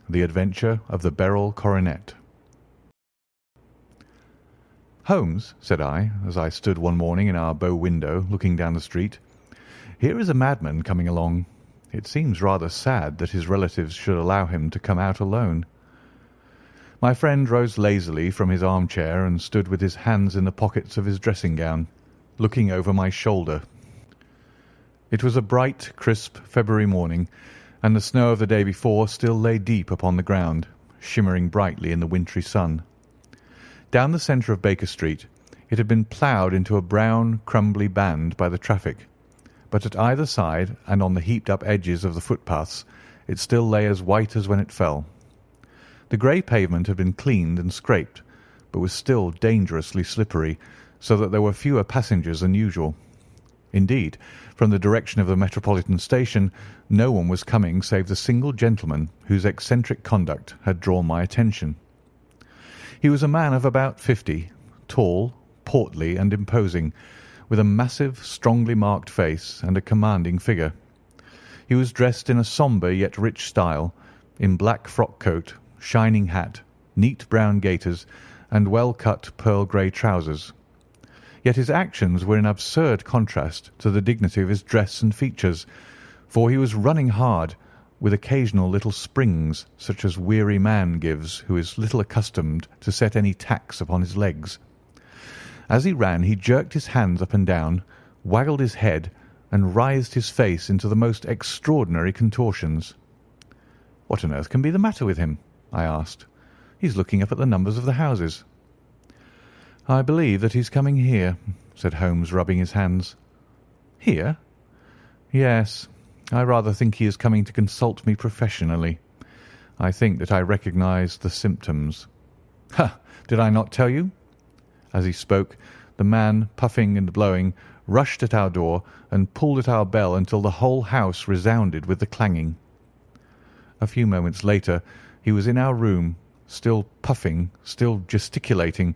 The Adventure of the Beryl Coronet. "Holmes," said I, as I stood one morning in our bow window looking down the street, "here is a madman coming along. It seems rather sad that his relatives should allow him to come out alone." My friend rose lazily from his armchair and stood with his hands in the pockets of his dressing gown, looking over my shoulder. It was a bright, crisp February morning, and the snow of the day before still lay deep upon the ground, shimmering brightly in the wintry sun. Down the centre of Baker Street it had been ploughed into a brown, crumbly band by the traffic, but at either side and on the heaped-up edges of the footpaths it still lay as white as when it fell. The grey pavement had been cleaned and scraped, but was still dangerously slippery, so that there were fewer passengers than usual. Indeed, from the direction of the Metropolitan Station no one was coming save the single gentleman whose eccentric conduct had drawn my attention. He was a man of about 50, tall, portly, and imposing, with a massive, strongly marked face and a commanding figure. He was dressed in a sombre yet rich style, in black frock coat, shining hat, neat brown gaiters, and well-cut pearl-grey trousers. Yet his actions were in absurd contrast to the dignity of his dress and features, for he was running hard, with occasional little springs such as weary man gives who is little accustomed to set any tax upon his legs. As he ran he jerked his hands up and down, waggled his head, and writhed his face into the most extraordinary contortions. "What on earth can be the matter with him?" I asked. "He's looking up at the numbers of the houses." "I believe that he's coming here," said Holmes, rubbing his hands. "Here?" "Yes. I rather think he is coming to consult me professionally. I think that I recognise the symptoms." "Ha! Did I not tell you?" As he spoke, the man, puffing and blowing, rushed at our door and pulled at our bell until the whole house resounded with the clanging. A few moments later he was in our room, still puffing, still gesticulating,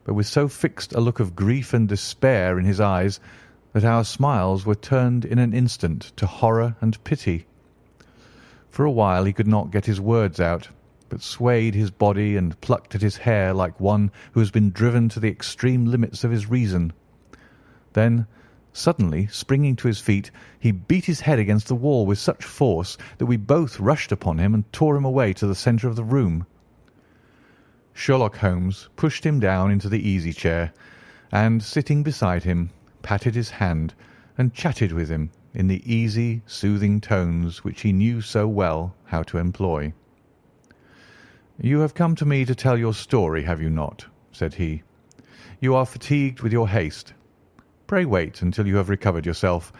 but with so fixed a look of grief and despair in his eyes that our smiles were turned in an instant to horror and pity. For a while he could not get his words out, but swayed his body and plucked at his hair like one who has been driven to the extreme limits of his reason. Then, suddenly springing to his feet, he beat his head against the wall with such force that we both rushed upon him and tore him away to the centre of the room. Sherlock Holmes pushed him down into the easy-chair, and, sitting beside him, patted his hand and chatted with him in the easy, soothing tones which he knew so well how to employ. "You have come to me to tell your story, have you not?" said he. "You are fatigued with your haste. Pray wait until you have recovered yourself,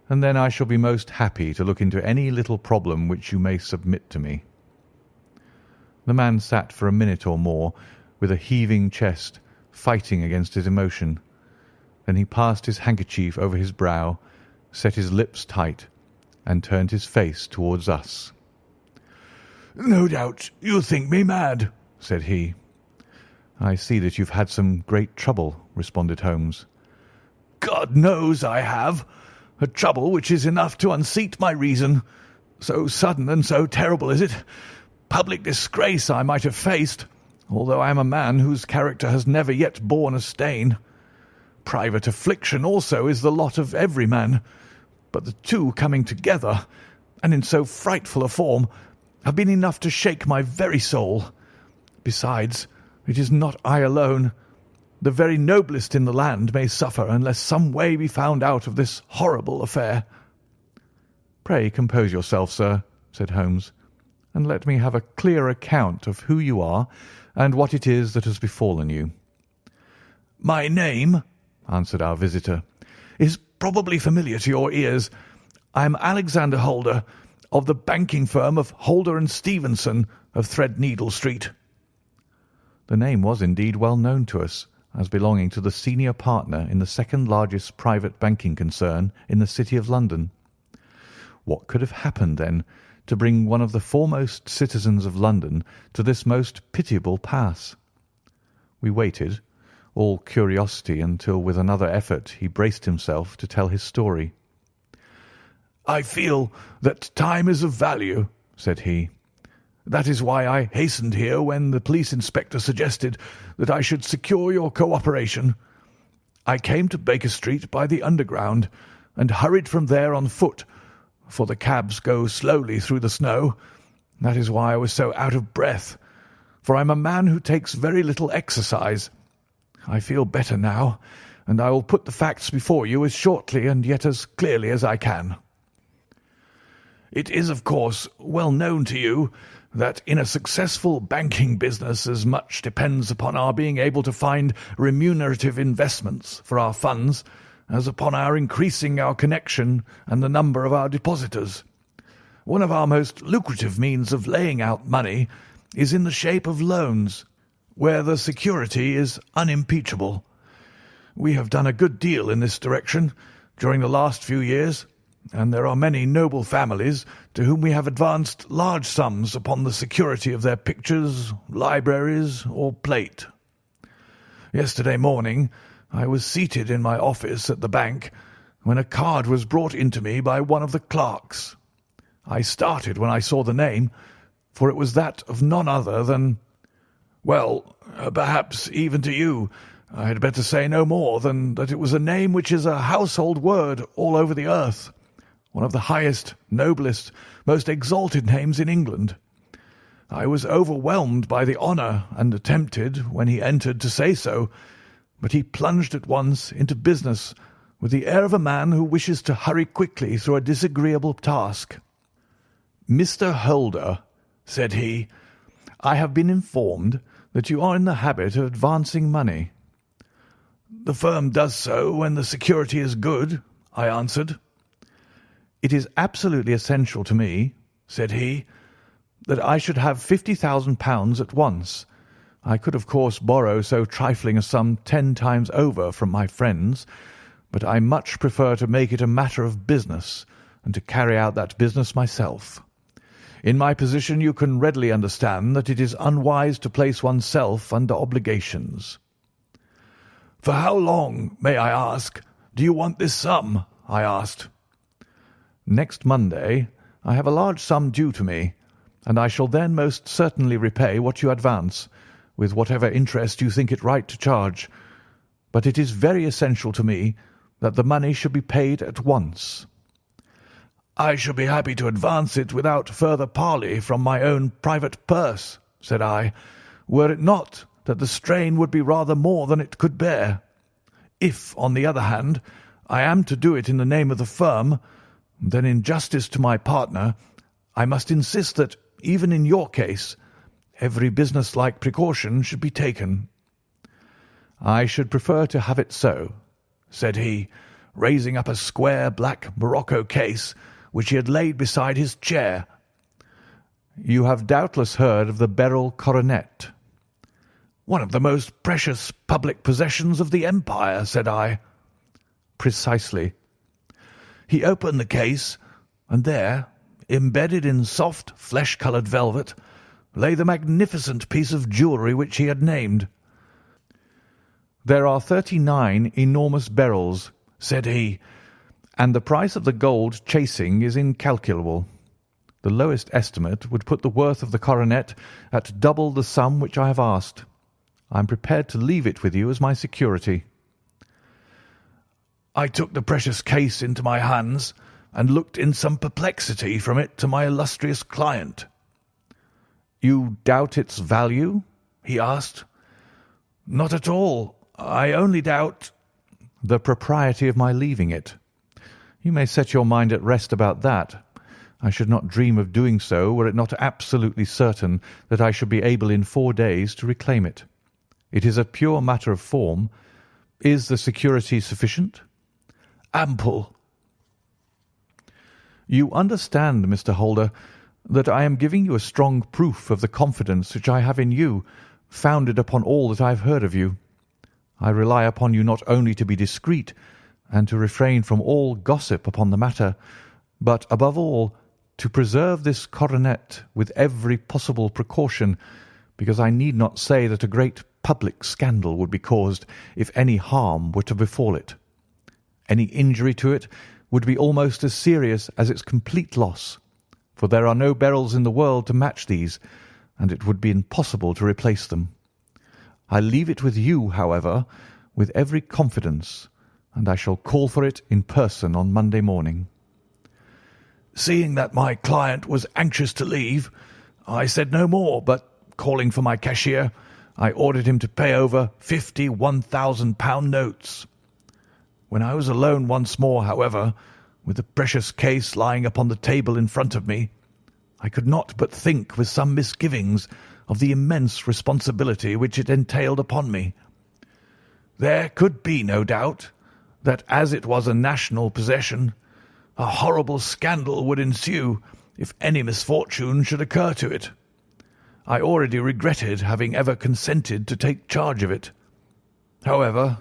and then I shall be most happy to look into any little problem which you may submit to me." The man sat for a minute or more with a heaving chest, fighting against his emotion. Then he passed his handkerchief over his brow, set his lips tight, and turned his face towards us. "No doubt you think me mad," said he. "I see that you've had some great trouble," responded Holmes. "God knows I have. A trouble which is enough to unseat my reason. So sudden and so terrible is it. Public disgrace I might have faced, although I am a man whose character has never yet borne a stain. Private affliction also is the lot of every man, but the two coming together, and in so frightful a form, have been enough to shake my very soul. Besides, it is not I alone. The very noblest in the land may suffer unless some way be found out of this horrible affair." "Pray compose yourself, sir," said Holmes, "and let me have a clear account of who you are and what it is that has befallen you." "My name," answered our visitor, "is probably familiar to your ears. I am Alexander Holder, of the banking firm of Holder and Stevenson, of Threadneedle Street." The name was indeed well known to us, as belonging to the senior partner in the second largest private banking concern in the City of London. What could have happened, then, to bring one of the foremost citizens of London to this most pitiable pass? We waited, all curiosity, until with another effort he braced himself to tell his story. "I feel that time is of value," said he, That is why I hastened here when the police inspector suggested that I should secure your cooperation. I came to Baker Street by the Underground and hurried from there on foot, for the cabs go slowly through the snow. That is why I was so out of breath, for I'm a man who takes very little exercise. I feel better now, and I will put the facts before you as shortly and yet as clearly as I can. It is, of course, well known to you that in a successful banking business as much depends upon our being able to find remunerative investments for our funds as upon our increasing our connection and the number of our depositors. One of our most lucrative means of laying out money is in the shape of loans, where the security is unimpeachable. We have done a good deal in this direction during the last few years, and there are many noble families to whom we have advanced large sums upon the security of their pictures, libraries, or plate. Yesterday morning I was seated in my office at the bank when a card was brought in to me by one of the clerks. I started when I saw the name, for it was that of none other than— well, perhaps even to you I had better say no more than that it was a name which is a household word all over the earth, one of the highest, noblest, most exalted names in England. I was overwhelmed by the honour and attempted, when he entered, to say so, but he plunged at once into business with the air of a man who wishes to hurry quickly through a disagreeable task. "Mr. Holder," said he, "I have been informed that you are in the habit of advancing money." "The firm does so when the security is good," I answered. "It is absolutely essential to me," said he, "that I should have £50,000 at once. I could, of course, borrow so trifling a sum 10 times over from my friends, but I much prefer to make it a matter of business and to carry out that business myself. In my position you can readily understand that it is unwise to place oneself under obligations." "For how long, may I ask, do you want this sum?" I asked. "Next Monday I have a large sum due to me, and I shall then most certainly repay what you advance, with whatever interest you think it right to charge. But it is very essential to me that the money should be paid at once." "I shall be happy to advance it without further parley from my own private purse," said I, "were it not that the strain would be rather more than it could bear. If, on the other hand, I am to do it in the name of the firm, then in justice to my partner I must insist that, even in your case, every business-like precaution should be taken." "I should prefer to have it so," said he, raising up a square black morocco case which he had laid beside his chair. "You have doubtless heard of the Beryl Coronet." "One of the most precious public possessions of the empire," said I. "Precisely." He opened the case, and there, embedded in soft flesh-coloured velvet, lay the magnificent piece of jewellery which he had named. "There are 39 enormous beryls," said he, "and the price of the gold chasing is incalculable. The lowest estimate would put the worth of the coronet at double the sum which I have asked. I am prepared to leave it with you as my security." I took the precious case into my hands and looked in some perplexity from it to my illustrious client. "You doubt its value?" he asked. "Not at all. I only doubt—" "The propriety of my leaving it. You may set your mind at rest about that. I should not dream of doing so were it not absolutely certain that I should be able in 4 days to reclaim it. It is a pure matter of form. Is the security sufficient?" "Ample." "You understand, Mr. Holder, that I am giving you a strong proof of the confidence which I have in you, founded upon all that I have heard of you. I rely upon you not only to be discreet and to refrain from all gossip upon the matter, but, above all, to preserve this coronet with every possible precaution, because I need not say that a great public scandal would be caused if any harm were to befall it. Any injury to it would be almost as serious as its complete loss, for there are no Beryls in the world to match these, and it would be impossible to replace them. I leave it with you, however, with every confidence, and I shall call for it in person on Monday morning." Seeing that my client was anxious to leave, I said no more, but calling for my cashier, I ordered him to pay over 50 £1,000 notes. When I was alone once more, however, with the precious case lying upon the table in front of me, I could not but think with some misgivings of the immense responsibility which it entailed upon me. There could be no doubt that, as it was a national possession, a horrible scandal would ensue if any misfortune should occur to it. I already regretted having ever consented to take charge of it. However,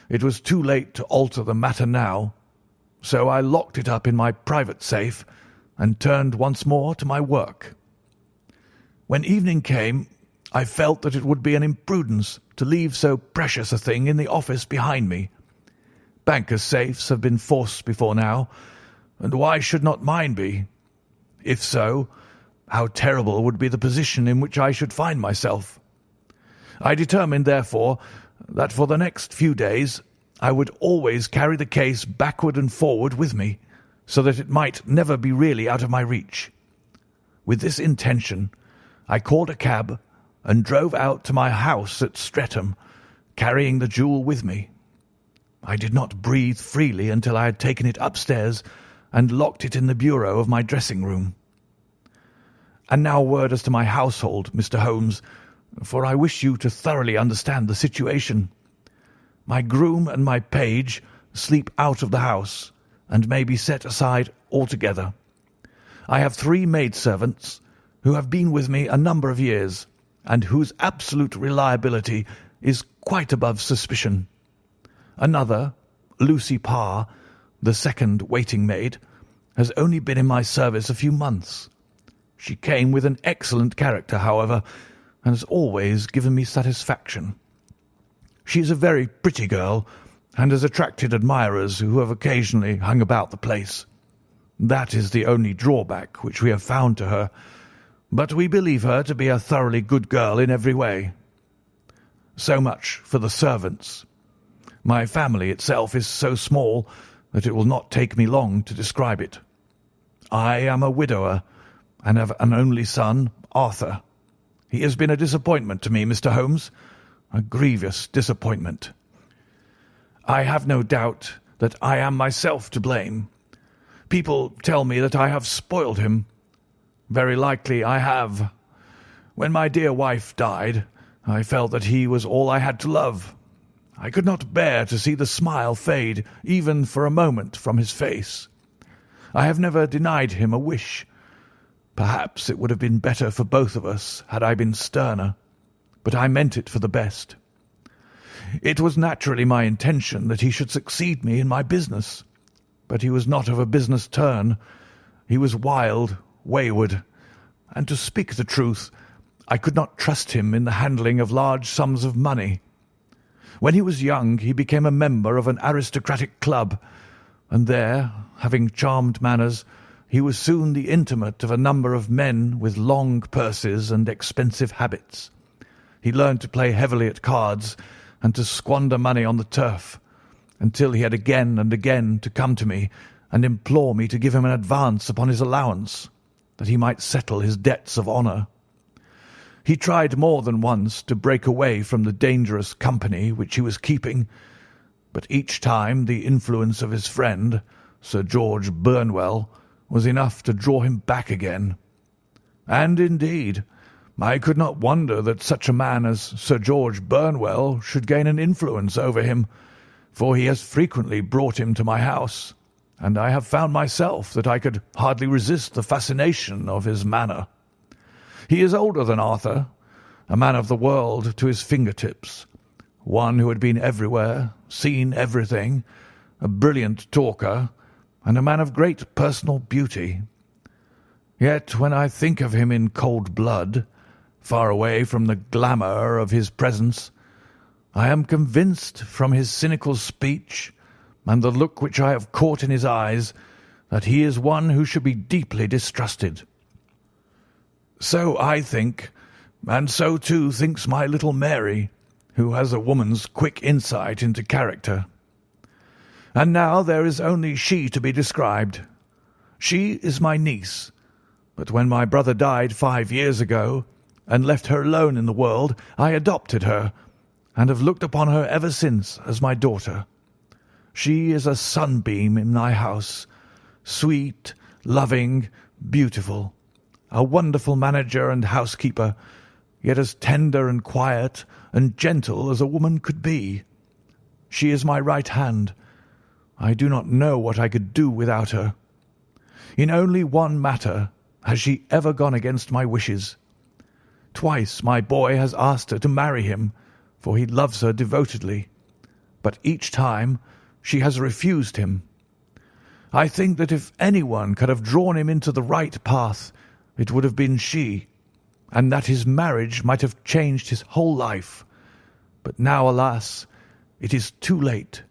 it was too late to alter the matter now, so I locked it up in my private safe and turned once more to my work. When evening came, I felt that it would be an imprudence to leave so precious a thing in the office behind me. Bankers' safes have been forced before now, and why should not mine be? If so, how terrible would be the position in which I should find myself. I determined, therefore, that for the next few days I would always carry the case backward and forward with me, so that it might never be really out of my reach. With this intention, I called a cab and drove out to my house at Streatham, carrying the jewel with me. I did not breathe freely until I had taken it upstairs and locked it in the bureau of my dressing-room. And now a word as to my household, Mr. Holmes, for I wish you to thoroughly understand the situation. My groom and my page sleep out of the house, and may be set aside altogether. I have 3 maidservants, who have been with me a number of years, and whose absolute reliability is quite above suspicion. Another, Lucy Parr, the second waiting-maid, has only been in my service a few months. She came with an excellent character, however, and has always given me satisfaction. She is a very pretty girl, and has attracted admirers who have occasionally hung about the place. That is the only drawback which we have found to her, but we believe her to be a thoroughly good girl in every way. So much for the servants. My family itself is so small that it will not take me long to describe it. I am a widower, and have an only son, Arthur. He has been a disappointment to me, Mr. Holmes, a grievous disappointment. I have no doubt that I am myself to blame. People tell me that I have spoiled him. Very likely I have. When my dear wife died, I felt that he was all I had to love. I could not bear to see the smile fade, even for a moment, from his face. I have never denied him a wish. Perhaps it would have been better for both of us had I been sterner, but I meant it for the best. It was naturally my intention that he should succeed me in my business, but he was not of a business turn. He was wild, wayward, and to speak the truth, I could not trust him in the handling of large sums of money. When he was young, he became a member of an aristocratic club, and there, having charmed manners, he was soon the intimate of a number of men with long purses and expensive habits. He learned to play heavily at cards and to squander money on the turf, until he had again and again to come to me and implore me to give him an advance upon his allowance, that he might settle his debts of honour. He tried more than once to break away from the dangerous company which he was keeping, but each time the influence of his friend, Sir George Burnwell, was enough to draw him back again. And indeed, I could not wonder that such a man as Sir George Burnwell should gain an influence over him, for he has frequently brought him to my house, and I have found myself that I could hardly resist the fascination of his manner. He is older than Arthur, a man of the world to his fingertips, one who had been everywhere, seen everything, a brilliant talker, and a man of great personal beauty. Yet when I think of him in cold blood, far away from the glamour of his presence, I am convinced from his cynical speech and the look which I have caught in his eyes that he is one who should be deeply distrusted. So I think, and so too thinks my little Mary, who has a woman's quick insight into character. And now there is only she to be described. She is my niece, but when my brother died 5 years ago and left her alone in the world, I adopted her and have looked upon her ever since as my daughter. She is a sunbeam in my house, sweet, loving, beautiful, a wonderful manager and housekeeper, yet as tender and quiet and gentle as a woman could be. She is my right hand. I do not know what I could do without her. In only one matter has she ever gone against my wishes. Twice my boy has asked her to marry him, for he loves her devotedly, but each time she has refused him. I think that if anyone could have drawn him into the right path, it would have been she, and that his marriage might have changed his whole life. But now, alas, it is too late,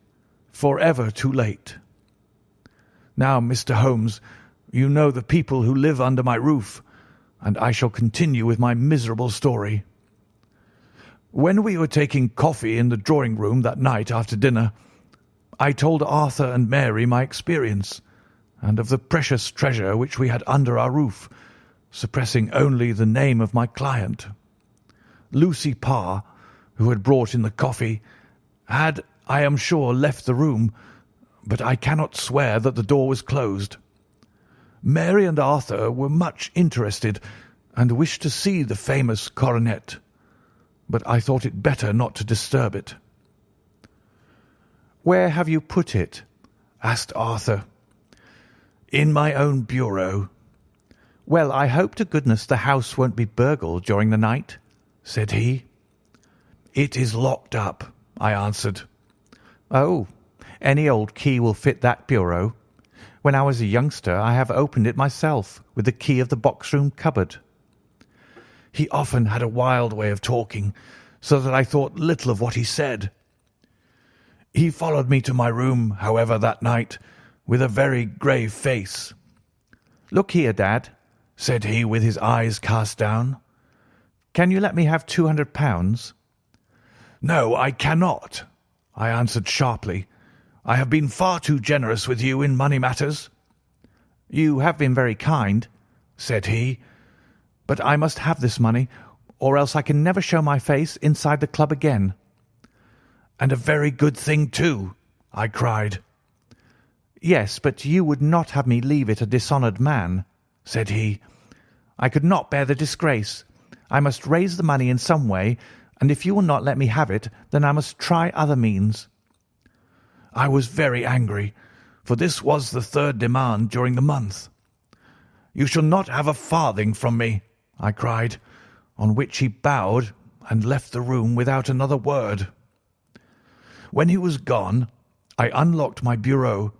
forever too late. Now, Mr. Holmes, you know the people who live under my roof, and I shall continue with my miserable story. When we were taking coffee in the drawing-room that night after dinner, I told Arthur and Mary my experience, and of the precious treasure which we had under our roof, suppressing only the name of my client. Lucy Parr, who had brought in the coffee, had, I am sure, left the room, but I cannot swear that the door was closed. Mary and Arthur were much interested and wished to see the famous coronet, but I thought it better not to disturb it. "Where have you put it?" asked Arthur. In my own bureau. "Well, I hope to goodness the house won't be burgled during the night," said he. It is locked up, I answered. "Oh, any old key will fit that bureau. When I was a youngster I have opened it myself with the key of the box-room cupboard." He often had a wild way of talking, so that I thought little of what he said. He followed me to my room, however, that night, with a very grave face. "Look here, Dad," said he, with his eyes cast down. "Can you let me have £200? "No, I cannot," I answered sharply. "I have been far too generous with you in money matters." "You have been very kind," said he, "but I must have this money, or else I can never show my face inside the club again." "And a very good thing, too," I cried. "Yes, but you would not have me leave it a dishonoured man," said he. "I could not bear the disgrace. I must raise the money in some way, and if you will not let me have it, then I must try other means." I was very angry, for this was the third demand during the month. "You shall not have a farthing from me," I cried, on which he bowed and left the room without another word. When he was gone, I unlocked my bureau,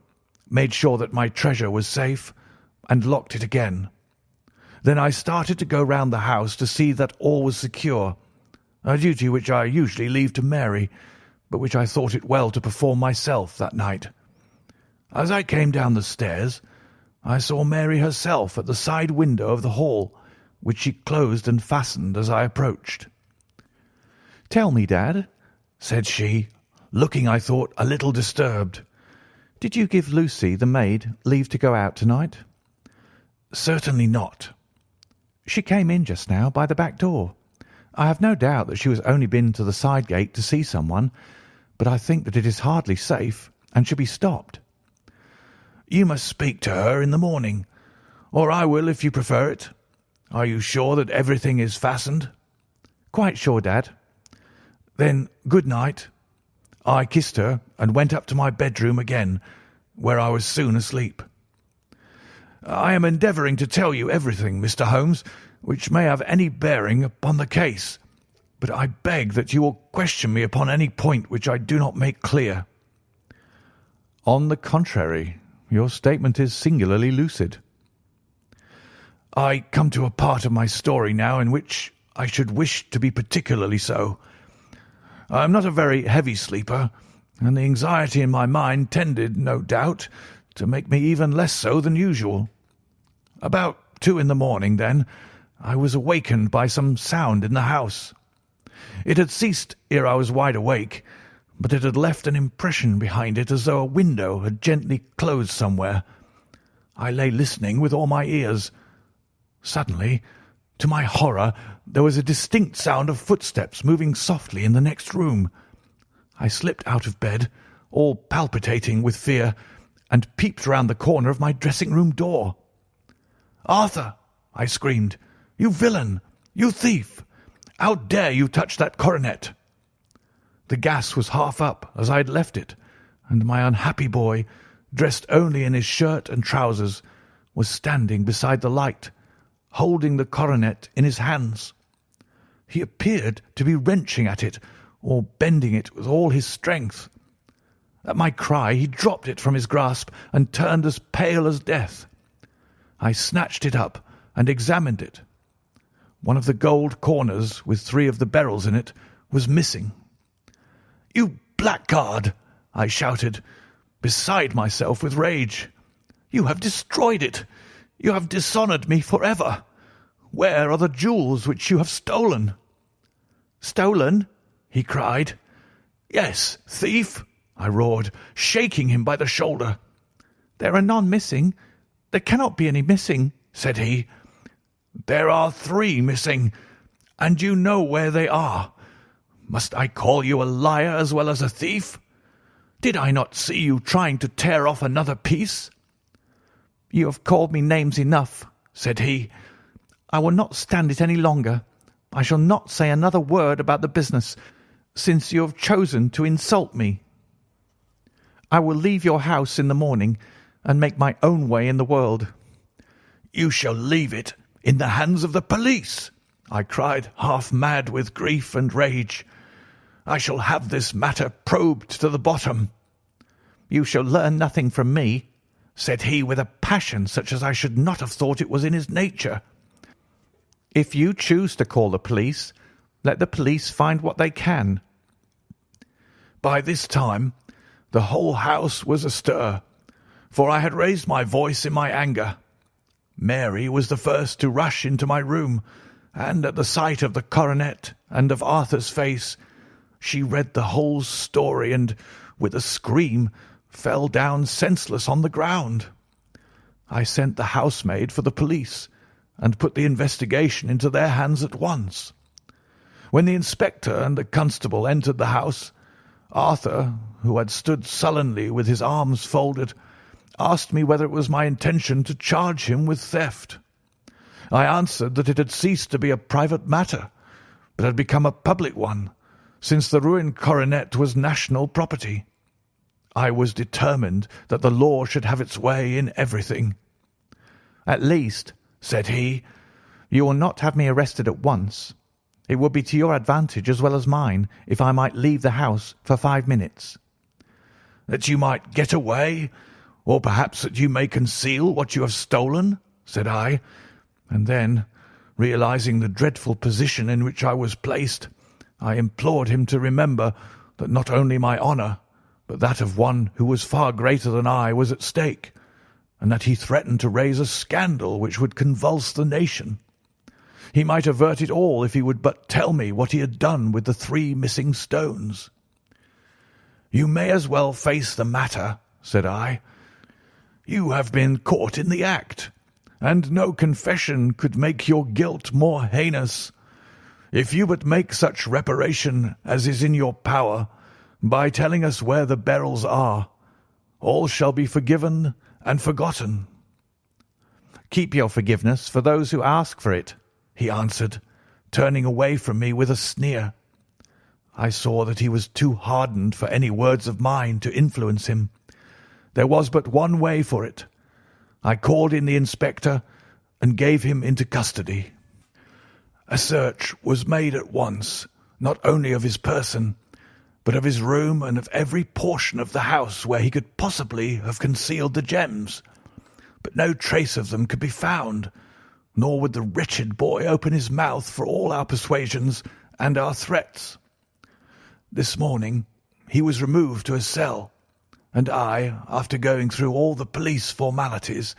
made sure that my treasure was safe, and locked it again. Then I started to go round the house to see that all was secure, a duty which I usually leave to Mary, but which I thought it well to perform myself that night. As I came down the stairs, I saw Mary herself at the side window of the hall, which she closed and fastened as I approached. "Tell me, Dad," said she, looking, I thought, a little disturbed. "Did you give Lucy, the maid, leave to go out tonight?" "Certainly not." "She came in just now by the back door. I have no doubt that she has only been to the side gate to see someone, but I think that it is hardly safe and should be stopped." "You must speak to her in the morning, or I will if you prefer it. Are you sure that everything is fastened?" "Quite sure, Dad." "Then good night." I kissed her and went up to my bedroom again, where I was soon asleep. I am endeavouring to tell you everything, Mr. Holmes, which may have any bearing upon the case, but I beg that you will question me upon any point which I do not make clear. "On the contrary, your statement is singularly lucid." I come to a part of my story now in which I should wish to be particularly so. I am not a very heavy sleeper, and the anxiety in my mind tended, no doubt, to make me even less so than usual. About 2 in the morning, then, I was awakened by some sound in the house. It had ceased ere I was wide awake, but it had left an impression behind it as though a window had gently closed somewhere. I lay listening with all my ears. Suddenly, to my horror, there was a distinct sound of footsteps moving softly in the next room. I slipped out of bed, all palpitating with fear, and peeped round the corner of my dressing-room door. "Arthur!" I screamed. "You villain! You thief! How dare you touch that coronet?" The gas was half up as I had left it, and my unhappy boy, dressed only in his shirt and trousers, was standing beside the light, holding the coronet in his hands. He appeared to be wrenching at it or bending it with all his strength. At my cry he dropped it from his grasp and turned as pale as death. I snatched it up and examined it. One of the gold corners, with 3 of the beryls in it, was missing. "You blackguard!" I shouted, beside myself with rage. "You have destroyed it! You have dishonoured me for ever! Where are the jewels which you have stolen?" "Stolen?" he cried. "Yes, thief!" I roared, shaking him by the shoulder. "There are none missing. There cannot be any missing," said he. "There are 3 missing, and you know where they are. Must I call you a liar as well as a thief? Did I not see you trying to tear off another piece?" "You have called me names enough," said he. "I will not stand it any longer. I shall not say another word about the business, since you have chosen to insult me. I will leave your house in the morning and make my own way in the world." "You shall leave it in the hands of the police," I cried, half mad with grief and rage. "I shall have this matter probed to the bottom." "You shall learn nothing from me," said he with a passion such as I should not have thought it was in his nature. "If you choose to call the police, let the police find what they can." By this time the whole house was astir, for I had raised my voice in my anger. Mary was the first to rush into my room, and at the sight of the coronet and of Arthur's face, she read the whole story and, with a scream, fell down senseless on the ground. I sent the housemaid for the police, and put the investigation into their hands at once. When the inspector and the constable entered the house, Arthur, who had stood sullenly with his arms folded, asked me whether it was my intention to charge him with theft. I answered that it had ceased to be a private matter, but had become a public one, since the ruined coronet was national property. I was determined that the law should have its way in everything. "At least," said he, "you will not have me arrested at once. It would be to your advantage as well as mine if I might leave the house for 5 minutes." "That you might get away, or perhaps that you may conceal what you have stolen?" said I, and then, realizing the dreadful position in which I was placed, I implored him to remember that not only my honour, but that of one who was far greater than I was at stake, and that he threatened to raise a scandal which would convulse the nation. He might avert it all if he would but tell me what he had done with the 3 missing stones. "You may as well face the matter," said I. "You have been caught in the act, and no confession could make your guilt more heinous. If you but make such reparation as is in your power, by telling us where the beryls are, all shall be forgiven and forgotten." "Keep your forgiveness for those who ask for it," he answered, turning away from me with a sneer. I saw that he was too hardened for any words of mine to influence him. There was but one way for it. I called in the inspector and gave him into custody. A search was made at once, not only of his person, but of his room and of every portion of the house where he could possibly have concealed the gems. But no trace of them could be found, nor would the wretched boy open his mouth for all our persuasions and our threats. This morning he was removed to a cell, and I, after going through all the police formalities,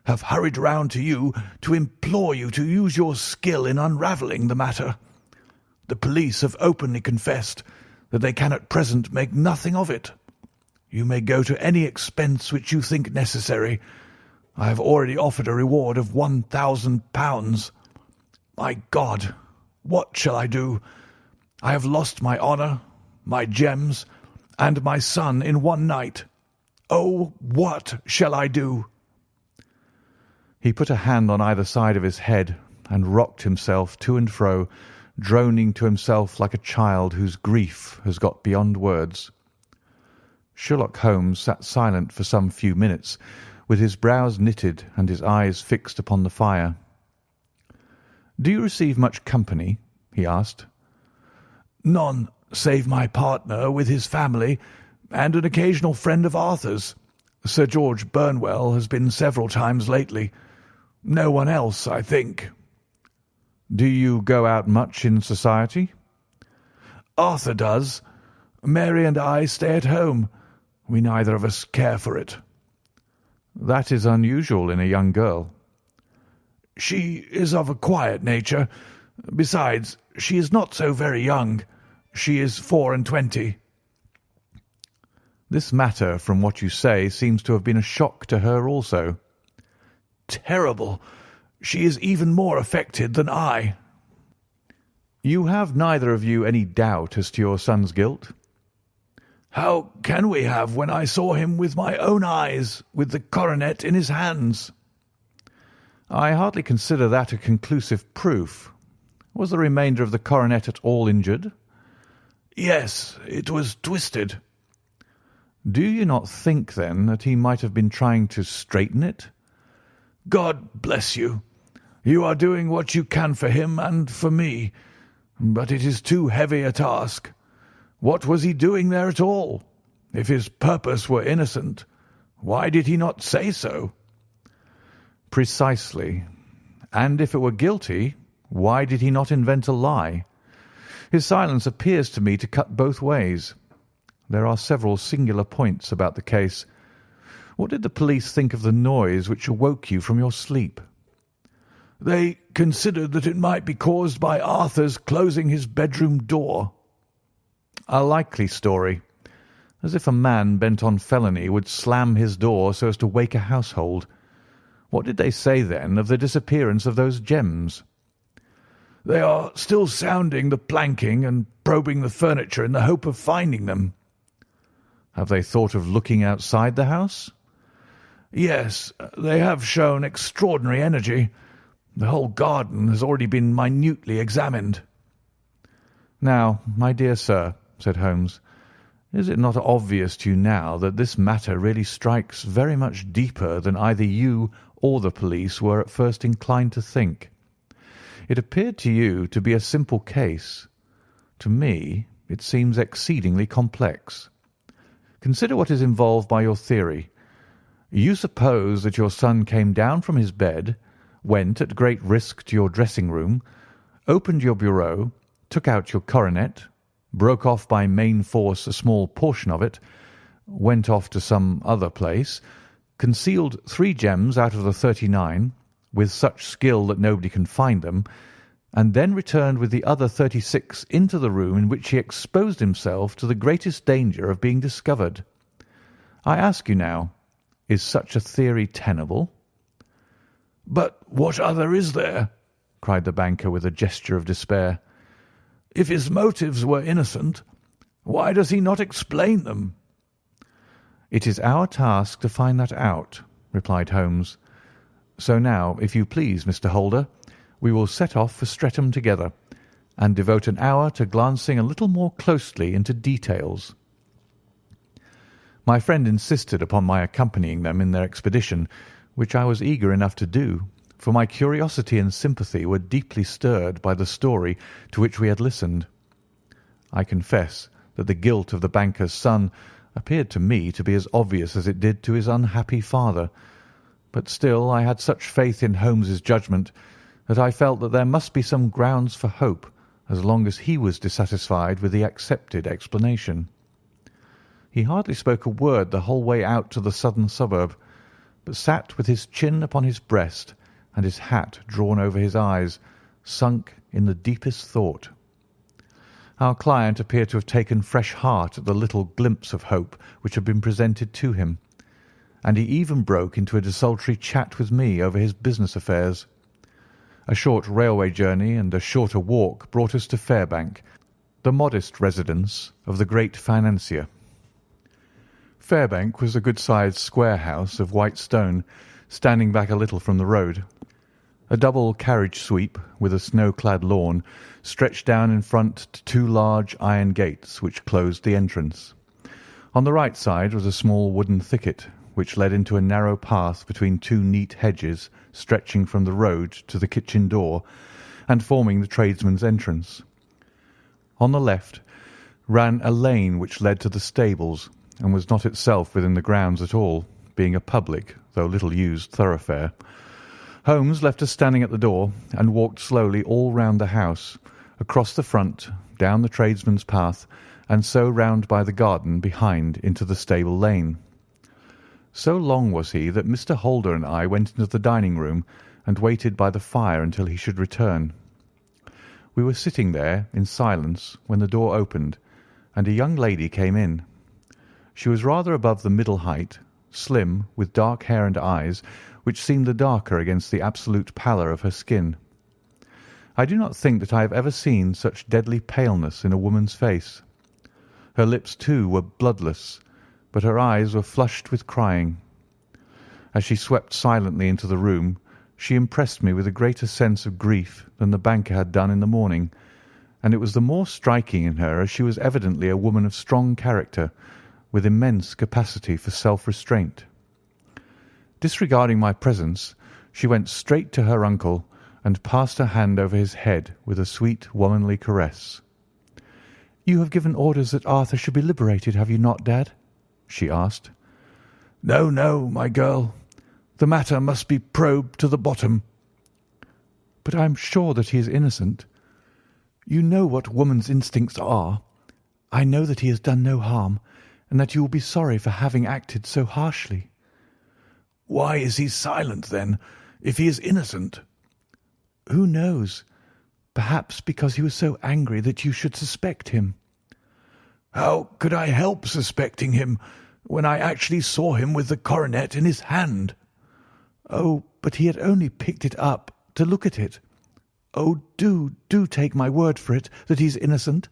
have hurried round to you to implore you to use your skill in unravelling the matter. The police have openly confessed that they can at present make nothing of it. You may go to any expense which you think necessary. I have already offered a reward of £1,000. My God, what shall I do? I have lost my honour, my gems, and my son in one night. Oh, what shall I do?" He put a hand on either side of his head and rocked himself to and fro, droning to himself like a child whose grief has got beyond words. Sherlock Holmes sat silent for some few minutes, with his brows knitted and his eyes fixed upon the fire. "Do you receive much company?" he asked. "None, save my partner with his family and an occasional friend of Arthur's. Sir George Burnwell has been several times lately. No one else, I think." "Do you go out much in society?" "Arthur does. Mary and I stay at home. We neither of us care for it." "That is unusual in a young girl." "She is of a quiet nature. Besides, she is not so very young. She is 24. "This matter, from what you say, seems to have been a shock to her also." "Terrible. She is even more affected than I." "You have neither of you any doubt as to your son's guilt?" "How can we have when I saw him with my own eyes, with the coronet in his hands?" "I hardly consider that a conclusive proof. Was the remainder of the coronet at all injured?" "Yes, it was twisted." "Do you not think, then, that he might have been trying to straighten it?" "God bless you. You are doing what you can for him and for me, but it is too heavy a task. What was he doing there at all? If his purpose were innocent, why did he not say so?" "Precisely. And if it were guilty, why did he not invent a lie? His silence appears to me to cut both ways. There are several singular points about the case. What did the police think of the noise which awoke you from your sleep?" "They considered that it might be caused by Arthur's closing his bedroom door." "A likely story. As if a man bent on felony would slam his door so as to wake a household. What did they say, then, of the disappearance of those gems?" "They are still sounding the planking and probing the furniture in the hope of finding them." "Have they thought of looking outside the house?" "Yes, they have shown extraordinary energy. The whole garden has already been minutely examined." "Now, my dear sir," said Holmes, "is it not obvious to you now that this matter really strikes very much deeper than either you or the police were at first inclined to think? It appeared to you to be a simple case. To me it seems exceedingly complex. Consider what is involved by your theory. You suppose that your son came down from his bed, went at great risk to your dressing-room, opened your bureau, took out your coronet, broke off by main force a small portion of it, went off to some other place, concealed 3 gems out of the 39, with such skill that nobody can find them, and then returned with the other 36 into the room in which he exposed himself to the greatest danger of being discovered. I ask you now, is such a theory tenable?" "But what other is there?" cried the banker with a gesture of despair. "If his motives were innocent, why does he not explain them?" "It is our task to find that out," replied Holmes. "So now, if you please, Mr. Holder, we will set off for Streatham together, and devote an hour to glancing a little more closely into details." My friend insisted upon my accompanying them in their expedition, which I was eager enough to do, for my curiosity and sympathy were deeply stirred by the story to which we had listened. I confess that the guilt of the banker's son appeared to me to be as obvious as it did to his unhappy father, but still I had such faith in Holmes's judgment that I felt that there must be some grounds for hope as long as he was dissatisfied with the accepted explanation. He hardly spoke a word the whole way out to the southern suburb, but sat with his chin upon his breast and his hat drawn over his eyes, sunk in the deepest thought. Our client appeared to have taken fresh heart at the little glimpse of hope which had been presented to him, and he even broke into a desultory chat with me over his business affairs. A short railway journey and a shorter walk brought us to Fairbank, the modest residence of the great financier. Fairbank was a good-sized square house of white stone, standing back a little from the road. A double carriage sweep with a snow-clad lawn stretched down in front to two large iron gates which closed the entrance. On the right side was a small wooden thicket which led into a narrow path between two neat hedges stretching from the road to the kitchen door and forming the tradesman's entrance. On the left ran a lane which led to the stables and was not itself within the grounds at all, being a public, though little used, thoroughfare. Holmes left us standing at the door and walked slowly all round the house, across the front, down the tradesman's path, and so round by the garden behind into the stable lane. So long was he that Mr. Holder and I went into the dining-room and waited by the fire until he should return. We were sitting there in silence when the door opened, and a young lady came in. She was rather above the middle height, slim, with dark hair and eyes, which seemed the darker against the absolute pallor of her skin. I do not think that I have ever seen such deadly paleness in a woman's face. Her lips, too, were bloodless, but her eyes were flushed with crying. As she swept silently into the room, she impressed me with a greater sense of grief than the banker had done in the morning, and it was the more striking in her as she was evidently a woman of strong character, with immense capacity for self-restraint. Disregarding my presence, she went straight to her uncle and passed her hand over his head with a sweet womanly caress. "You have given orders that Arthur should be liberated, have you not, Dad?" she asked. No, no, my girl. The matter must be probed to the bottom. "But I am sure that he is innocent. You know what woman's instincts are. I know that he has done no harm, and that you will be sorry for having acted so harshly." Why is he silent, then, if he is innocent? "Who knows? Perhaps because he was so angry that you should suspect him." How could I help suspecting him when I actually saw him with the coronet in his hand? "Oh, but he had only picked it up to look at it. Oh, do take my word for it that he is innocent.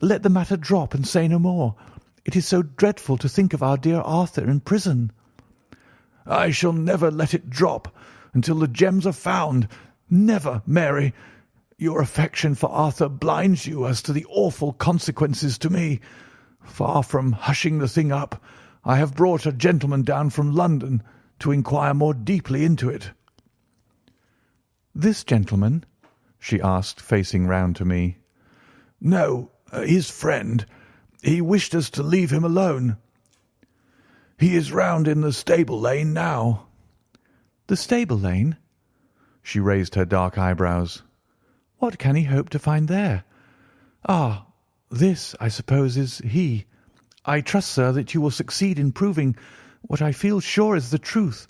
Let the matter drop and say no more. It is so dreadful to think of our dear Arthur in prison." I shall never let it drop until the gems are found. Never, Mary. Your affection for Arthur blinds you as to the awful consequences to me. Far from hushing the thing up, I have brought a gentleman down from London to inquire more deeply into it." "This gentleman?" she asked, facing round to me. "No, his friend. He wished us to leave him alone. He is round in the stable lane now." "The stable lane?" She raised her dark eyebrows. "What can he hope to find there? Ah, this, I suppose, is he. I trust, sir, that you will succeed in proving what I feel sure is the truth,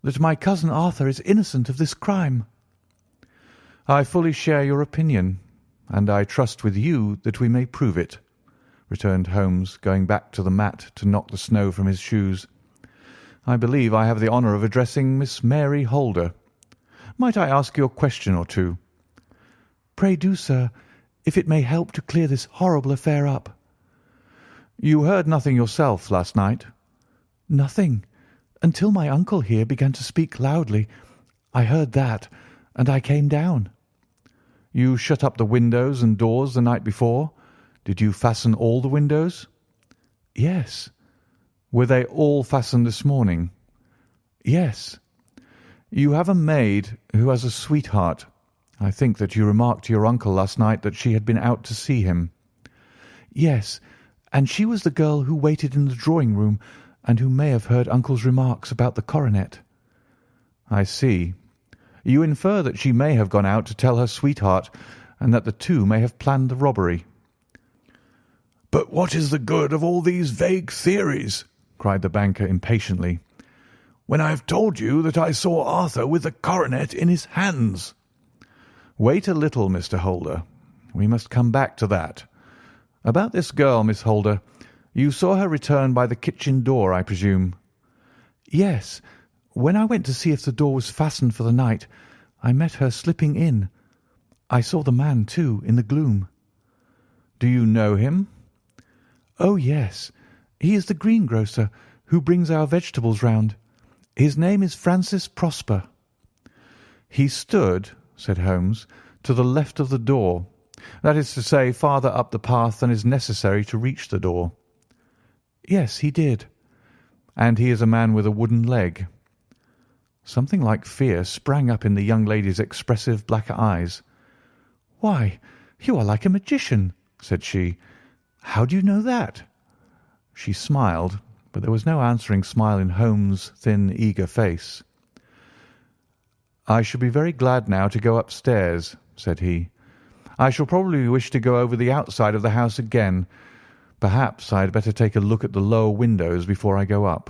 that my cousin Arthur is innocent of this crime." "I fully share your opinion, and I trust with you that we may prove it," returned Holmes, going back to the mat to knock the snow from his shoes. "I believe I have the honour of addressing Miss Mary Holder. Might I ask you a question or two?" "Pray do, sir, if it may help to clear this horrible affair up." "You heard nothing yourself last night?" "Nothing, until my uncle here began to speak loudly. I heard that, and I came down." "You shut up the windows and doors the night before? Did you fasten all the windows?" "Yes." "Were they all fastened this morning?" "Yes." "You have a maid who has a sweetheart. I think that you remarked to your uncle last night that she had been out to see him." "Yes, and she was the girl who waited in the drawing-room and who may have heard uncle's remarks about the coronet." "I see. You infer that she may have gone out to tell her sweetheart, and that the two may have planned the robbery." "But what is the good of all these vague theories?" cried the banker impatiently. when I have told you that I saw Arthur with the coronet in his hands?" "Wait a little, Mr. Holder. We must come back to that. About this girl, Miss Holder. You saw her return by the kitchen door, I presume?" "Yes. When I went to see if the door was fastened for the night, I met her slipping in. I saw the man, too, in the gloom." "Do you know him?" "Oh, yes. He is the greengrocer who brings our vegetables round. His name is Francis Prosper." "He stood," said Holmes, "to the left of the door. That is to say, farther up the path than is necessary to reach the door." "Yes, he did." "And he is a man with a wooden leg." Something like fear sprang up in the young lady's expressive black eyes. "Why, you are like a magician," said she. "How do you know that?" She smiled, but there was no answering smile in Holmes' thin, eager face. "I shall be very glad now to go upstairs," said he. "I shall probably wish to go over the outside of the house again. Perhaps I had better take a look at the lower windows before I go up."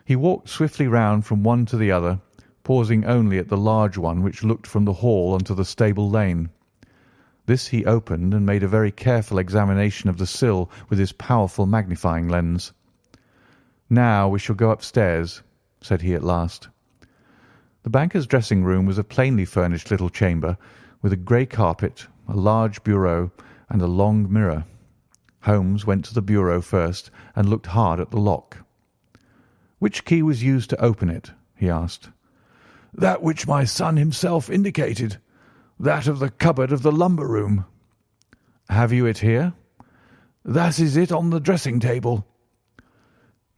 He walked swiftly round from one to the other, pausing only at the large one which looked from the hall onto the stable lane. This he opened and made a very careful examination of the sill with his powerful magnifying lens. "Now we shall go upstairs," said he at last. The banker's dressing-room was a plainly furnished little chamber with a grey carpet, a large bureau, and a long mirror. Holmes went to the bureau first and looked hard at the lock. "Which key was used to open it?" he asked. "That which my son himself indicated, that of the cupboard of the lumber room." "Have you it here?" "That is it on the dressing table."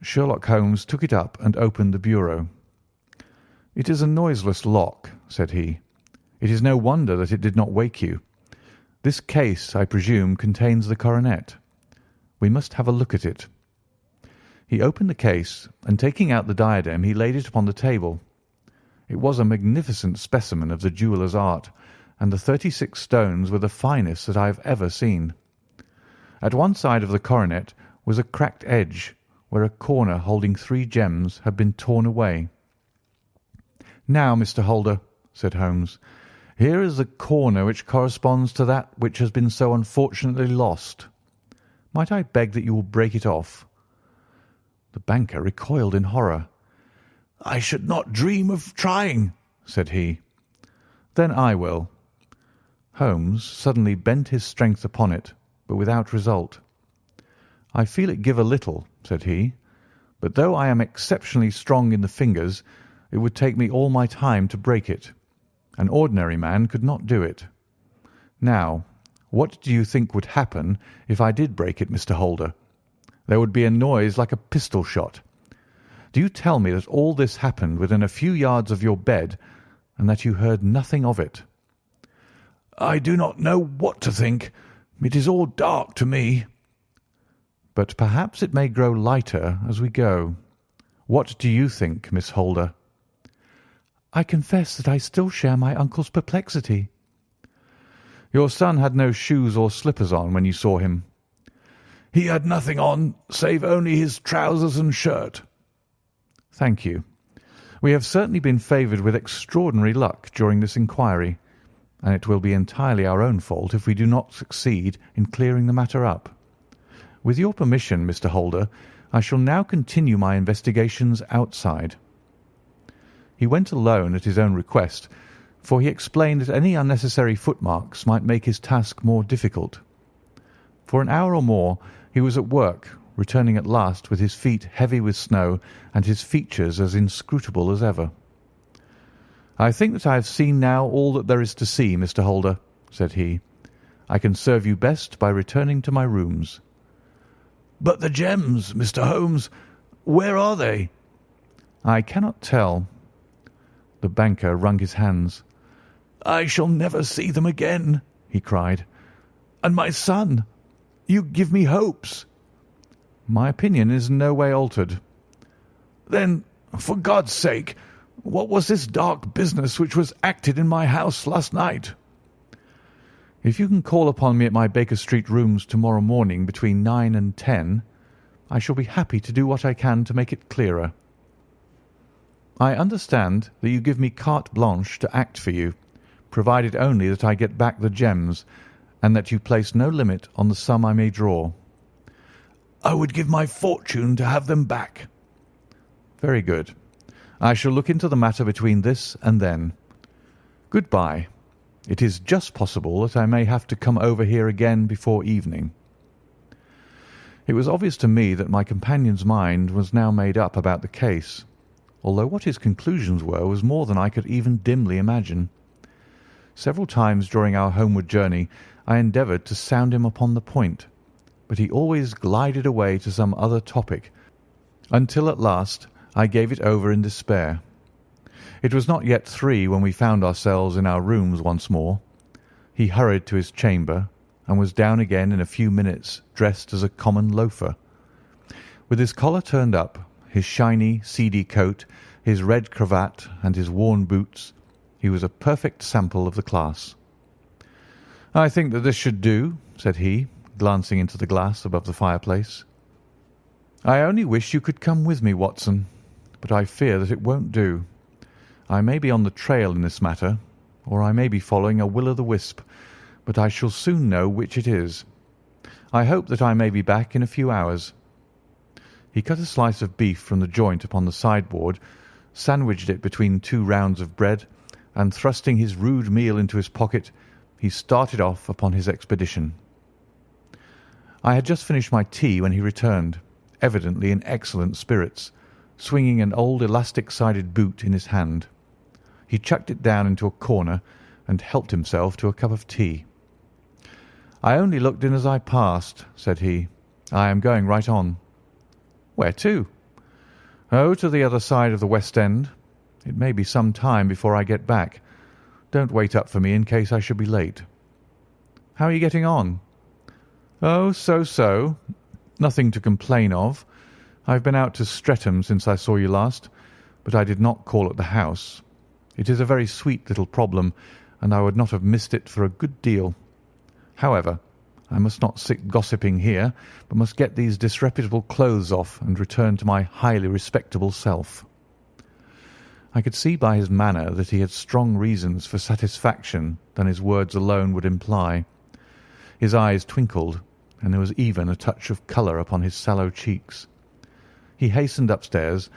Sherlock Holmes took it up and opened the bureau. "It is a noiseless lock," said he. "It is no wonder that it did not wake you. This case, I presume, contains the coronet. We must have a look at it." He opened the case, and taking out the diadem, he laid it upon the table. It was a magnificent specimen of the jeweller's art, and the 36 stones were the finest that I have ever seen. At one side of the coronet was a cracked edge, where a corner holding 3 gems had been torn away. "Now, Mr. Holder," said Holmes, "here is the corner which corresponds to that which has been so unfortunately lost. Might I beg that you will break it off?" The banker recoiled in horror. "I should not dream of trying," said he. "Then I will." Holmes suddenly bent his strength upon it, but without result. "I feel it give a little," said he, "but though I am exceptionally strong in the fingers, it would take me all my time to break it. An ordinary man could not do it. Now, what do you think would happen if I did break it, Mr. Holder? There would be a noise like a pistol shot. Do you tell me that all this happened within a few yards of your bed, and that you heard nothing of it?" "I do not know what to think. It is all dark to me." "But perhaps it may grow lighter as we go. What do you think, Miss Holder?" "I confess that I still share my uncle's perplexity." "Your son had no shoes or slippers on when you saw him?" "He had nothing on save only his trousers and shirt." "Thank you. We have certainly been favoured with extraordinary luck during this inquiry, and it will be entirely our own fault if we do not succeed in clearing the matter up. With your permission, Mr. Holder, I shall now continue my investigations outside." He went alone at his own request, for he explained that any unnecessary footmarks might make his task more difficult. For an hour or more he was at work, returning at last with his feet heavy with snow and his features as inscrutable as ever. "I think that I have seen now all that there is to see, Mr. Holder," said he. "I can serve you best by returning to my rooms." "But the gems, Mr. Holmes, where are they?" "I cannot tell." The banker wrung his hands. "I shall never see them again," he cried. "And my son, you give me hopes." "My opinion is in no way altered." "Then, for God's sake, what was this dark business which was acted in my house last night?" "If you can call upon me at my Baker Street rooms tomorrow morning between 9 and 10, I shall be happy to do what I can to make it clearer." I understand that you give me carte blanche to act for you, provided only that I get back the gems, and that you place no limit on the sum I may draw." "I would give my fortune to have them back." "Very good. I shall look into the matter between this and then. Good-bye. It is just possible that I may have to come over here again before evening." It was obvious to me that my companion's mind was now made up about the case, although what his conclusions were was more than I could even dimly imagine. Several times during our homeward journey I endeavoured to sound him upon the point, but he always glided away to some other topic, until at last I gave it over in despair. It was not yet 3 when we found ourselves in our rooms once more. He hurried to his chamber, and was down again in a few minutes, dressed as a common loafer. With his collar turned up, his shiny, seedy coat, his red cravat, and his worn boots, he was a perfect sample of the class. "I think that this should do," said he, glancing into the glass above the fireplace. "I only wish you could come with me, Watson, but I fear that it won't do. I may be on the trail in this matter, or I may be following a will-o'-the-wisp, but I shall soon know which it is. I hope that I may be back in a few hours." He cut a slice of beef from the joint upon the sideboard, sandwiched it between 2 rounds of bread, and thrusting his rude meal into his pocket, he started off upon his expedition. I had just finished my tea when he returned, evidently in excellent spirits, swinging an old elastic-sided boot in his hand. He chucked it down into a corner and helped himself to a cup of tea. "I only looked in as I passed," said he. "I am going right on." "Where to?" "Oh, to the other side of the West End. It may be some time before I get back. Don't wait up for me in case I should be late." "How are you getting on?" "Oh, so. Nothing to complain of. I've been out to Streatham since I saw you last, but I did not call at the house. It is a very sweet little problem, and I would not have missed it for a good deal. However, I must not sit gossiping here, but must get these disreputable clothes off and return to my highly respectable self." I could see by his manner that he had strong reasons for satisfaction than his words alone would imply. His eyes twinkled, and there was even a touch of colour upon his sallow cheeks. He hastened upstairs,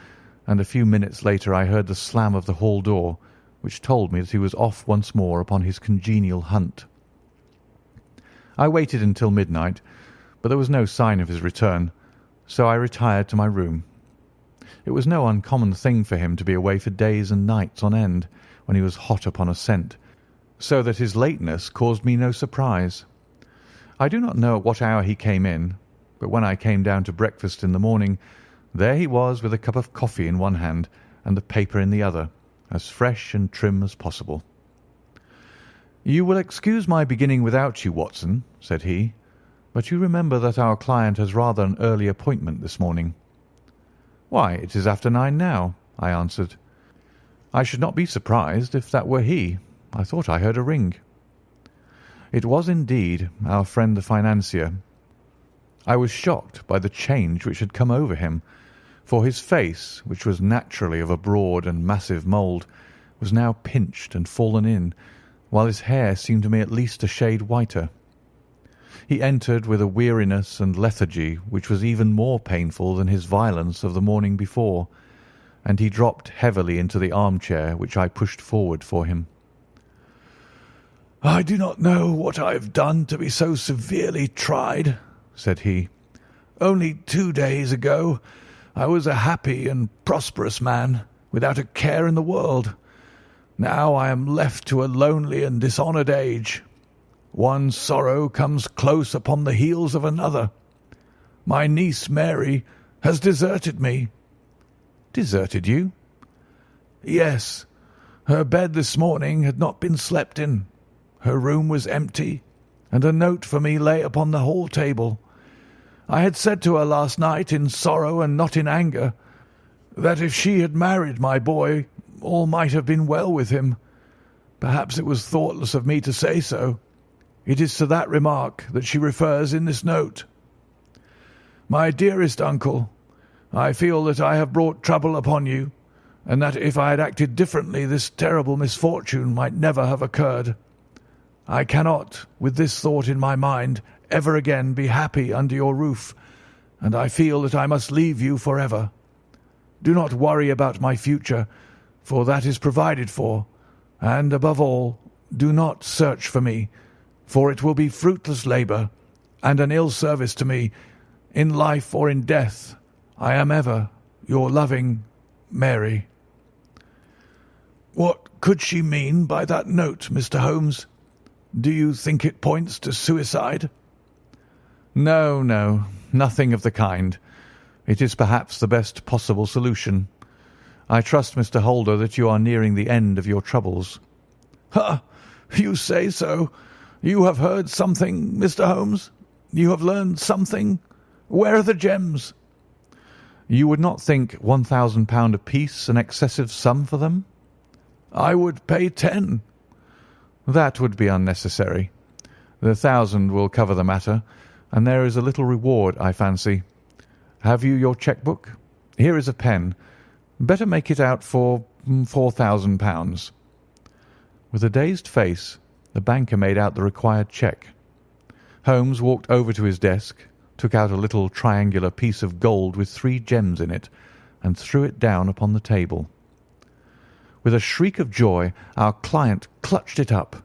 and a few minutes later I heard the slam of the hall door, which told me that he was off once more upon his congenial hunt. I waited until midnight, but there was no sign of his return, so I retired to my room. It was no uncommon thing for him to be away for days and nights on end when he was hot upon a scent, so that his lateness caused me no surprise. I do not know at what hour he came in, but when I came down to breakfast in the morning, there he was with a cup of coffee in one hand and the paper in the other, as fresh and trim as possible. "You will excuse my beginning without you, Watson," said he, "but you remember that our client has rather an early appointment this morning." "Why, it is after 9 now," I answered. "I should not be surprised if that were he. I thought I heard a ring." It was indeed our friend the financier. I was shocked by the change which had come over him, for his face, which was naturally of a broad and massive mould, was now pinched and fallen in, while his hair seemed to me at least a shade whiter. He entered with a weariness and lethargy which was even more painful than his violence of the morning before, and he dropped heavily into the armchair which I pushed forward for him. "I do not know what I have done to be so severely tried," said he. "Only 2 days ago I was a happy and prosperous man, without a care in the world. Now I am left to a lonely and dishonoured age. One sorrow comes close upon the heels of another. My niece Mary has deserted me." "Deserted you?" "Yes. Her bed this morning had not been slept in. Her room was empty, and a note for me lay upon the hall table. I had said to her last night, in sorrow and not in anger, that if she had married my boy, all might have been well with him. Perhaps it was thoughtless of me to say so. It is to that remark that she refers in this note. My dearest uncle, I feel that I have brought trouble upon you, and that if I had acted differently this terrible misfortune might never have occurred. I cannot, with this thought in my mind, ever again be happy under your roof, and I feel that I must leave you forever. Do not worry about my future, for that is provided for, and above all, do not search for me, for it will be fruitless labour and an ill service to me. In life or in death, I am ever your loving Mary. What could she mean by that note, Mr. Holmes? Do you think it points to suicide? No, no, nothing of the kind. It is perhaps the best possible solution. I trust, Mr. Holder, that you are nearing the end of your troubles. Ha! You say so. You have heard something, Mr. Holmes? You have learned something? Where are the gems? You would not think £1,000 apiece an excessive sum for them? I would pay 10. That would be unnecessary. The 1,000 will cover the matter, and there is a little reward, I fancy. Have you your cheque-book? Here is a pen. Better make it out for £4,000. With a dazed face, the banker made out the required cheque. Holmes walked over to his desk, took out a little triangular piece of gold with 3 gems in it, and threw it down upon the table. With a shriek of joy, our client clutched it up.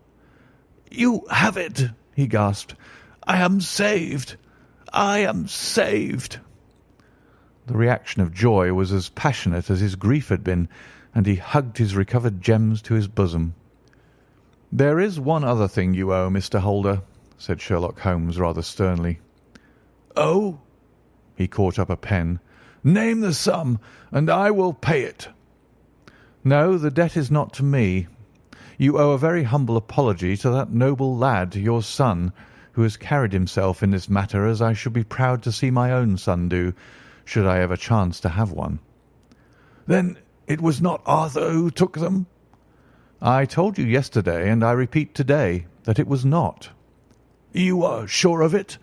"You have it," he gasped. "I am saved. I am saved." The reaction of joy was as passionate as his grief had been, and he hugged his recovered gems to his bosom. "There is one other thing you owe, Mr. Holder," said Sherlock Holmes rather sternly. "Oh?" He caught up a pen. "Name the sum, and I will pay it." "No, the debt is not to me. You owe a very humble apology to that noble lad, your son, who has carried himself in this matter as I should be proud to see my own son do, should I ever chance to have one." "Then it was not Arthur who took them?" "I told you yesterday, and I repeat today, that it was not." "You are sure of it?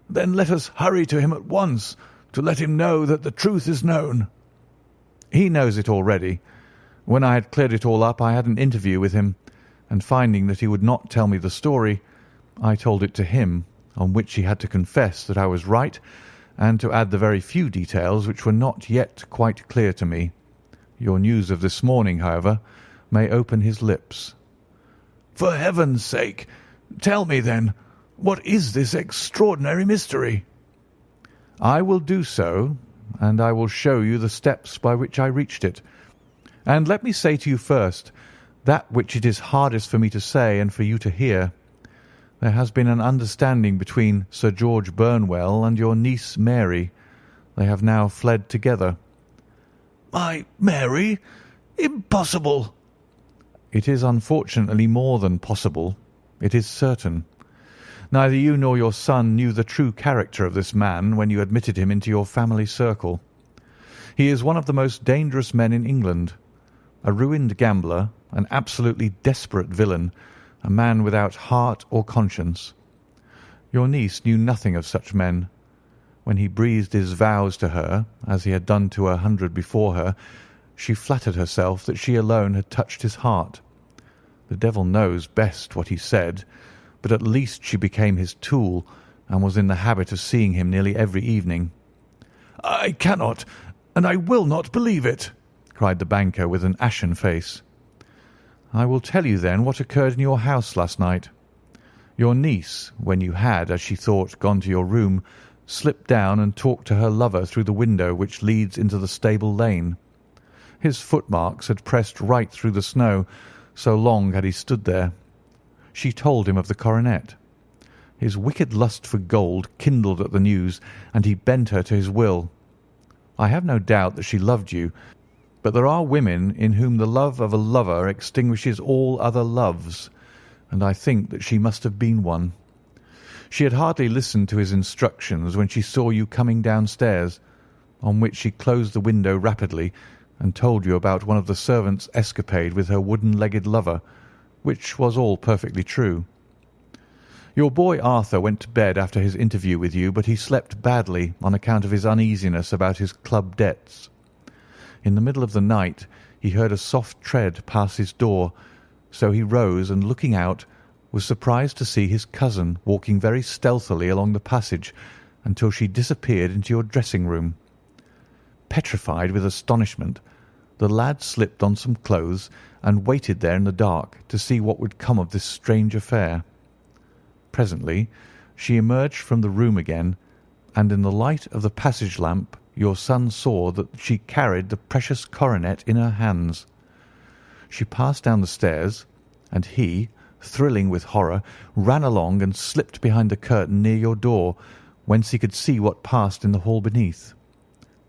Then let us hurry to him at once, to let him know that the truth is known." "He knows it already. When I had cleared it all up, I had an interview with him, and finding that he would not tell me the story, I told it to him, on which he had to confess that I was right, and to add the very few details which were not yet quite clear to me. Your news of this morning, however, may open his lips." "For heaven's sake, tell me then, what is this extraordinary mystery?" "I will do so, and I will show you the steps by which I reached it. And let me say to you first, that which it is hardest for me to say and for you to hear. There has been an understanding between Sir George Burnwell and your niece Mary. They have now fled together." "My Mary? Impossible!" "It is unfortunately more than possible. It is certain. Neither you nor your son knew the true character of this man when you admitted him into your family circle. He is one of the most dangerous men in England, a ruined gambler, an absolutely desperate villain, a man without heart or conscience. Your niece knew nothing of such men. When he breathed his vows to her, as he had done to 100 before her, she flattered herself that she alone had touched his heart. The devil knows best what he said, but at least she became his tool, and was in the habit of seeing him nearly every evening." "I cannot, and I will not believe it," cried the banker with an ashen face. "I will tell you then what occurred in your house last night. Your niece, when you had, as she thought, gone to your room, slipped down and talked to her lover through the window which leads into the stable lane. His footmarks had pressed right through the snow, so long had he stood there. She told him of the coronet. His wicked lust for gold kindled at the news, and he bent her to his will. I have no doubt that she loved you, but there are women in whom the love of a lover extinguishes all other loves, and I think that she must have been one. She had hardly listened to his instructions when she saw you coming downstairs, on which she closed the window rapidly and told you about one of the servants' escapade with her wooden-legged lover, which was all perfectly true. Your boy Arthur went to bed after his interview with you, but he slept badly on account of his uneasiness about his club debts. In the middle of the night he heard a soft tread pass his door, so he rose and, looking out, was surprised to see his cousin walking very stealthily along the passage until she disappeared into your dressing-room. Petrified with astonishment, the lad slipped on some clothes and waited there in the dark to see what would come of this strange affair. Presently she emerged from the room again, and in the light of the passage lamp your son saw that she carried the precious coronet in her hands. She passed down the stairs, and he, thrilling with horror, ran along and slipped behind the curtain near your door, whence he could see what passed in the hall beneath.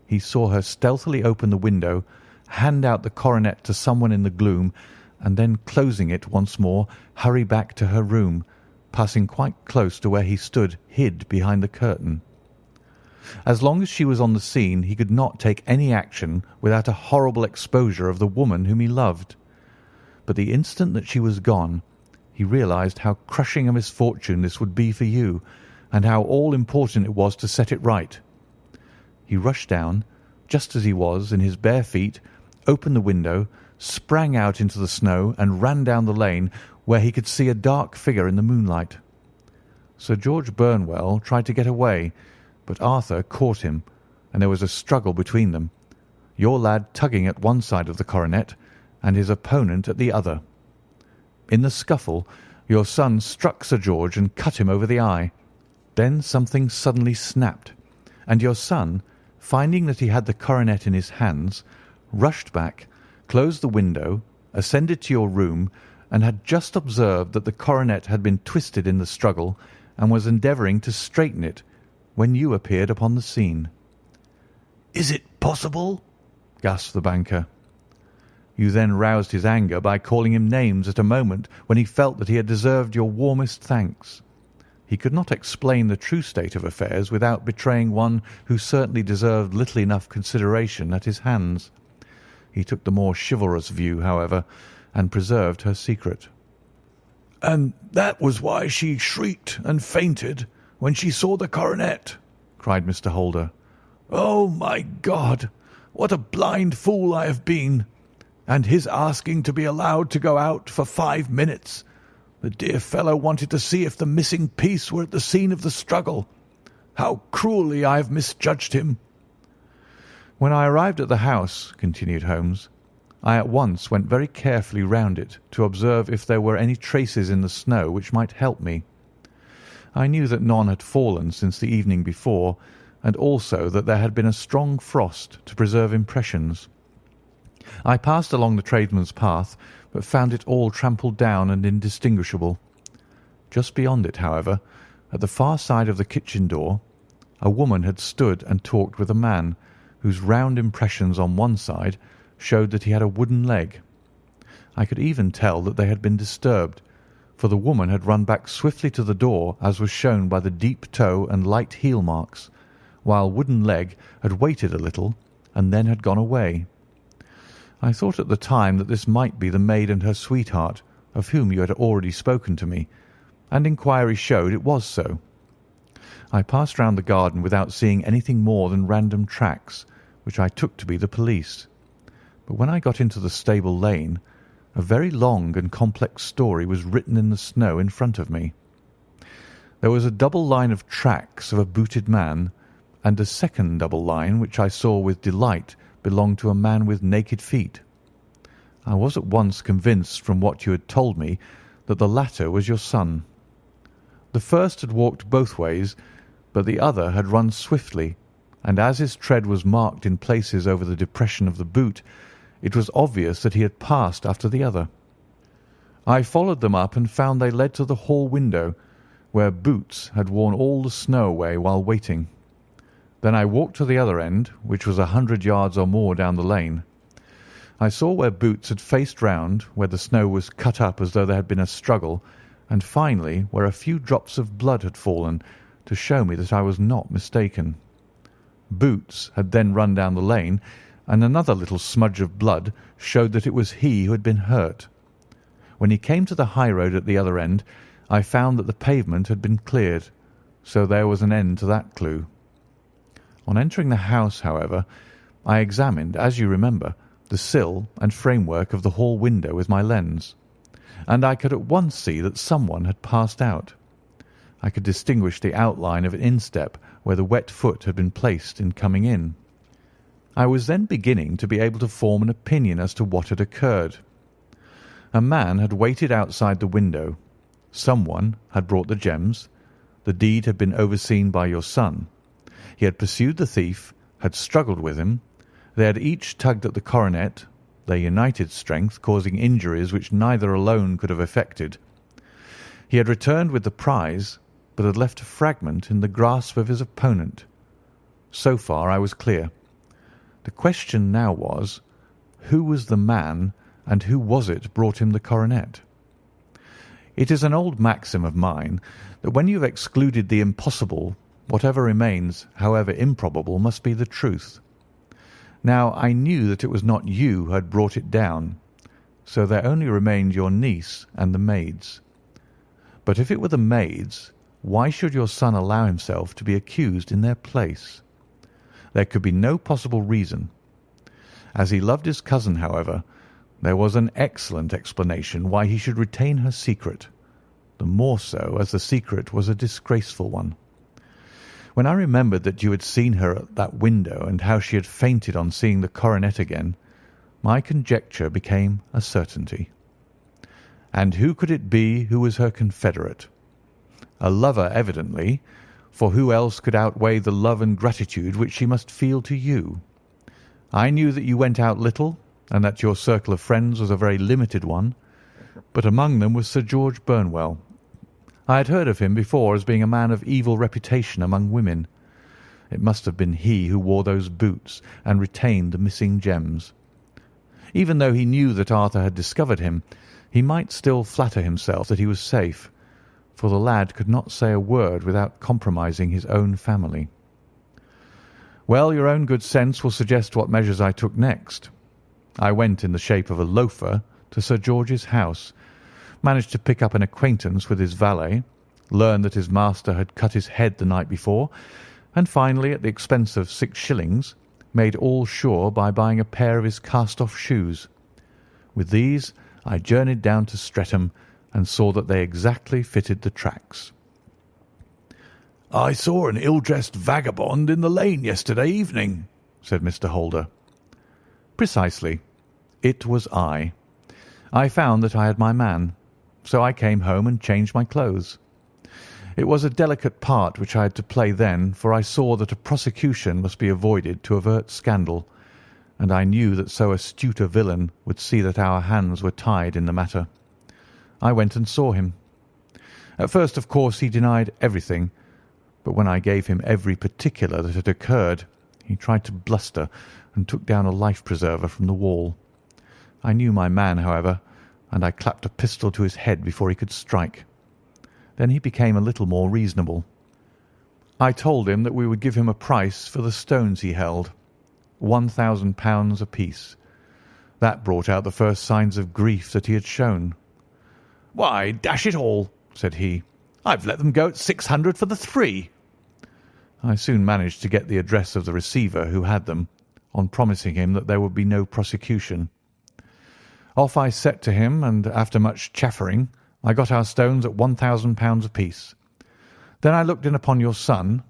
He saw her stealthily open the window, hand out the coronet to someone in the gloom, and then, closing it once more, hurry back to her room, passing quite close to where he stood hid behind the curtain. As long as she was on the scene, he could not take any action without a horrible exposure of the woman whom he loved. But the instant that she was gone, he realized how crushing a misfortune this would be for you, and how all-important it was to set it right. He rushed down, just as he was, in his bare feet, opened the window, sprang out into the snow, and ran down the lane, where he could see a dark figure in the moonlight. Sir George Burnwell tried to get away, but Arthur caught him, and there was a struggle between them, your lad tugging at one side of the coronet, and his opponent at the other. In the scuffle, your son struck Sir George and cut him over the eye. Then something suddenly snapped, and your son, finding that he had the coronet in his hands, rushed back, closed the window, ascended to your room, and had just observed that the coronet had been twisted in the struggle, and was endeavouring to straighten it, when you appeared upon the scene. "Is it possible?" gasped the banker. You then roused his anger by calling him names at a moment when he felt that he had deserved your warmest thanks. He could not explain the true state of affairs without betraying one who certainly deserved little enough consideration at his hands. He took the more chivalrous view, however, and preserved her secret. "And that was why she shrieked and fainted when she saw the coronet," cried Mr. Holder. "Oh, my God, what a blind fool I have been! And his asking to be allowed to go out for 5 minutes. The dear fellow wanted to see if the missing piece were at the scene of the struggle. How cruelly I have misjudged him!" "When I arrived at the house," continued Holmes, "I at once went very carefully round it to observe if there were any traces in the snow which might help me. I knew that none had fallen since the evening before, and also that there had been a strong frost to preserve impressions. I passed along the tradesman's path, but found it all trampled down and indistinguishable. Just beyond it, however, at the far side of the kitchen door, a woman had stood and talked with a man, whose round impressions on one side showed that he had a wooden leg. I could even tell that they had been disturbed, for the woman had run back swiftly to the door, as was shown by the deep toe and light heel marks, while Wooden Leg had waited a little and then had gone away. I thought at the time that this might be the maid and her sweetheart, of whom you had already spoken to me, and inquiry showed it was so. I passed round the garden without seeing anything more than random tracks, which I took to be the police. But when I got into the stable lane, a very long and complex story was written in the snow in front of me. There was a double line of tracks of a booted man, and a second double line, which I saw with delight belonged to a man with naked feet. I was at once convinced from what you had told me that the latter was your son. The first had walked both ways, but the other had run swiftly, and as his tread was marked in places over the depression of the boot, it was obvious that he had passed after the other. I followed them up and found they led to the hall window, where Boots had worn all the snow away while waiting. Then I walked to the other end, which was 100 yards or more down the lane. I saw where Boots had faced round, where the snow was cut up as though there had been a struggle, and finally where a few drops of blood had fallen, to show me that I was not mistaken. Boots had then run down the lane, and another little smudge of blood showed that it was he who had been hurt. When he came to the high road at the other end, I found that the pavement had been cleared, so there was an end to that clue. On entering the house, however, I examined, as you remember, the sill and framework of the hall window with my lens, and I could at once see that someone had passed out. I could distinguish the outline of an instep where the wet foot had been placed in coming in. I was then beginning to be able to form an opinion as to what had occurred. A man had waited outside the window. Someone had brought the gems. The deed had been overseen by your son. He had pursued the thief, had struggled with him. They had each tugged at the coronet, their united strength causing injuries which neither alone could have effected. He had returned with the prize, but had left a fragment in the grasp of his opponent. So far I was clear. The question now was, who was the man and who was it brought him the coronet? It is an old maxim of mine that when you have excluded the impossible, whatever remains, however improbable, must be the truth. Now I knew that it was not you who had brought it down, so there only remained your niece and the maids. But if it were the maids, why should your son allow himself to be accused in their place? There could be no possible reason. As he loved his cousin, however, there was an excellent explanation why he should retain her secret, the more so as the secret was a disgraceful one. When I remembered that you had seen her at that window and how she had fainted on seeing the coronet again, my conjecture became a certainty. And who could it be who was her confederate? A lover, evidently, for who else could outweigh the love and gratitude which she must feel to you? I knew that you went out little, and that your circle of friends was a very limited one, but among them was Sir George Burnwell. I had heard of him before as being a man of evil reputation among women. It must have been he who wore those boots and retained the missing gems. Even though he knew that Arthur had discovered him, he might still flatter himself that he was safe, for the lad could not say a word without compromising his own family. Well, your own good sense will suggest what measures I took next. I went in the shape of a loafer to Sir George's house, managed to pick up an acquaintance with his valet, learned that his master had cut his head the night before, and finally, at the expense of 6 shillings, made all sure by buying a pair of his cast-off shoes. With these I journeyed down to Streatham and saw that they exactly fitted the tracks. "I saw an ill-dressed vagabond in the lane yesterday evening," said Mr. Holder. Precisely. It was I. I found that I had my man, so I came home and changed my clothes. It was a delicate part which I had to play then, for I saw that a prosecution must be avoided to avert scandal, and I knew that so astute a villain would see that our hands were tied in the matter. I went and saw him. At first, of course, he denied everything, but when I gave him every particular that had occurred, he tried to bluster and took down a life-preserver from the wall. I knew my man, however, and I clapped a pistol to his head before he could strike. Then he became a little more reasonable. I told him that we would give him a price for the stones he held, £1,000 apiece. That brought out the first signs of grief that he had shown. "Why, dash it all," said he, "I've let them go at 600 for the 3." I soon managed to get the address of the receiver who had them, on promising him that there would be no prosecution. Off I set to him, and after much chaffering, I got our stones at £1,000 apiece. Then I looked in upon your son,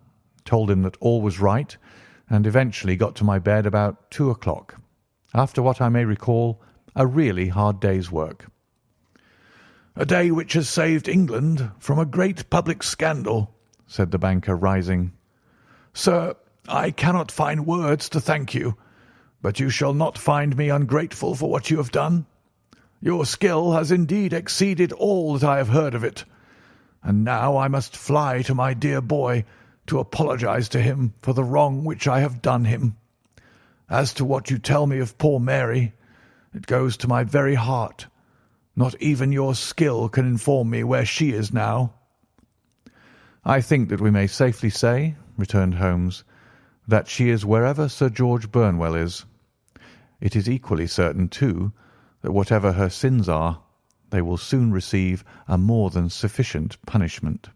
told him that all was right, and eventually got to my bed about 2 o'clock, after what I may recall a really hard day's work. "A day which has saved England from a great public scandal," said the banker, rising. "Sir, I cannot find words to thank you, but you shall not find me ungrateful for what you have done. Your skill has indeed exceeded all that I have heard of it, and now I must fly to my dear boy to apologize to him for the wrong which I have done him. As to what you tell me of poor Mary, it goes to my very heart. Not even your skill can inform me where she is now." "I think that we may safely say," returned Holmes, "that she is wherever Sir George Burnwell is. It is equally certain, too, that whatever her sins are, they will soon receive a more than sufficient punishment."